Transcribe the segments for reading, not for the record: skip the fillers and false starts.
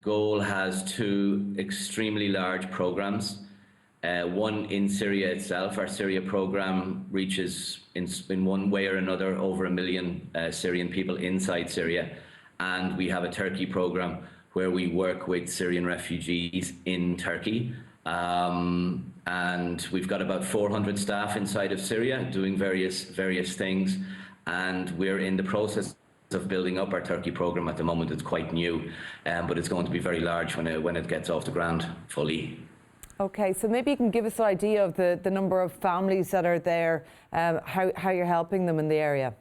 Goal has two extremely large programs. One in Syria itself. Our Syria program reaches in one way or another over 1 million Syrian people inside Syria. And we have a Turkey program where we work with Syrian refugees in Turkey. And we've got about 400 staff inside of Syria doing various things. And we're in the process of building up our Turkey program at the moment. It's quite new, but it's going to be very large when it gets off the ground fully. Okay, so maybe you can give us an idea of the number of families that are there, how you're helping them in the area.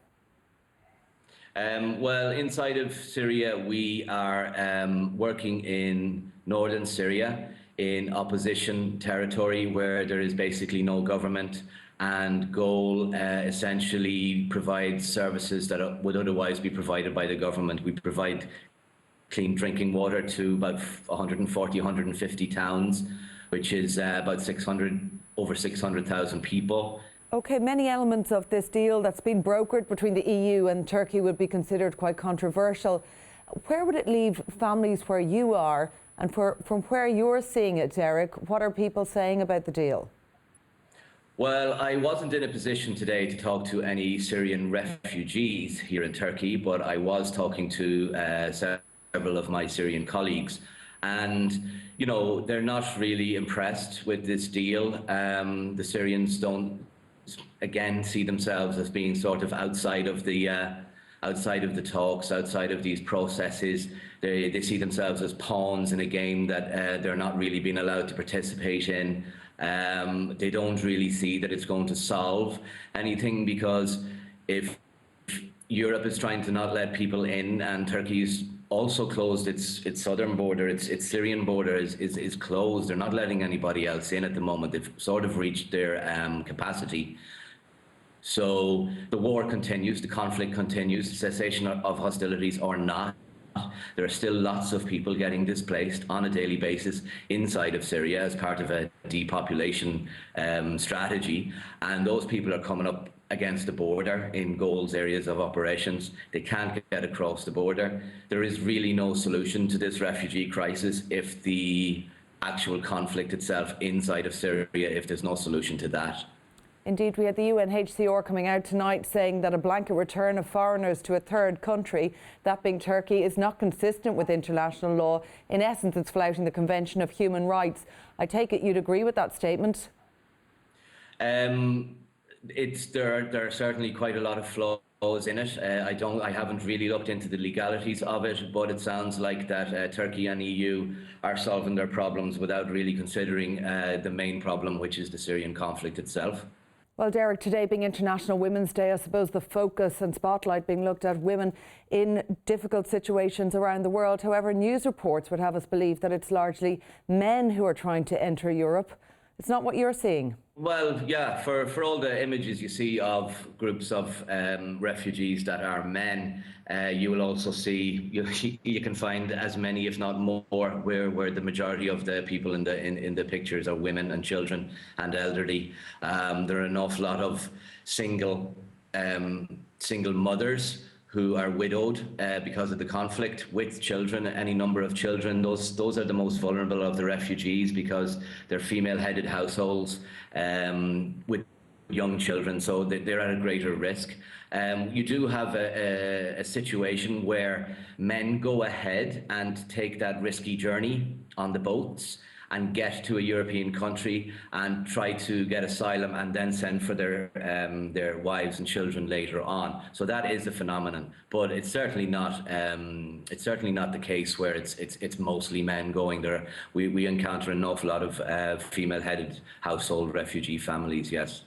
Well, inside of Syria, we are working in northern Syria in opposition territory where there is basically no government, and Goal essentially provides services that would otherwise be provided by the government. We provide clean drinking water to about 140, 150 towns, which is about over 600,000 people. Okay, many elements of this deal that's been brokered between the EU and Turkey would be considered quite controversial. Where would it leave families where you are, and from where you're seeing it, Derek, what are people saying about the deal? Well, I wasn't in a position today to talk to any Syrian refugees here in Turkey, but I was talking to several of my Syrian colleagues. And, you know, they're not really impressed with this deal. The Syrians don't, again, see themselves as being sort of outside of the talks, outside of these processes. They see themselves as pawns in a game that they're not really being allowed to participate in. They don't really see that it's going to solve anything, because if Europe is trying to not let people in, and Turkey's also closed its southern border, its Syrian border is closed. They're not letting anybody else in at the moment. They've sort of reached their capacity. So the war continues, the conflict continues, cessation of hostilities or not. There are still lots of people getting displaced on a daily basis inside of Syria as part of a depopulation strategy. And those people are coming up against the border in Goal's areas of operations. They can't get across the border. There is really no solution to this refugee crisis if the actual conflict itself inside of Syria, if there's no solution to that. Indeed, we had the UNHCR coming out tonight saying that a blanket return of foreigners to a third country, that being Turkey, is not consistent with international law. In essence, it's flouting the Convention of Human Rights. I take it you'd agree with that statement? There are certainly quite a lot of flaws in it. I haven't really looked into the legalities of it, but it sounds like that Turkey and EU are solving their problems without really considering the main problem, which is the Syrian conflict itself. Well, Derek, today being International Women's Day, I suppose the focus and spotlight being looked at women in difficult situations around the world. However, news reports would have us believe that it's largely men who are trying to enter Europe. It's not what you're seeing. Well, yeah, for all the images you see of groups of refugees that are men, you will also see, you can find as many, if not more, where the majority of the people in the pictures are women and children and elderly. There are an awful lot of single mothers who are widowed because of the conflict, with children, any number of children. Those are the most vulnerable of the refugees, because they're female-headed households with young children, so they're at a greater risk. You do have a situation where men go ahead and take that risky journey on the boats and get to a European country and try to get asylum and then send for their wives and children later on. So that is a phenomenon, but it's certainly not the case where it's mostly men going there. We encounter an awful lot of female-headed household refugee families, yes.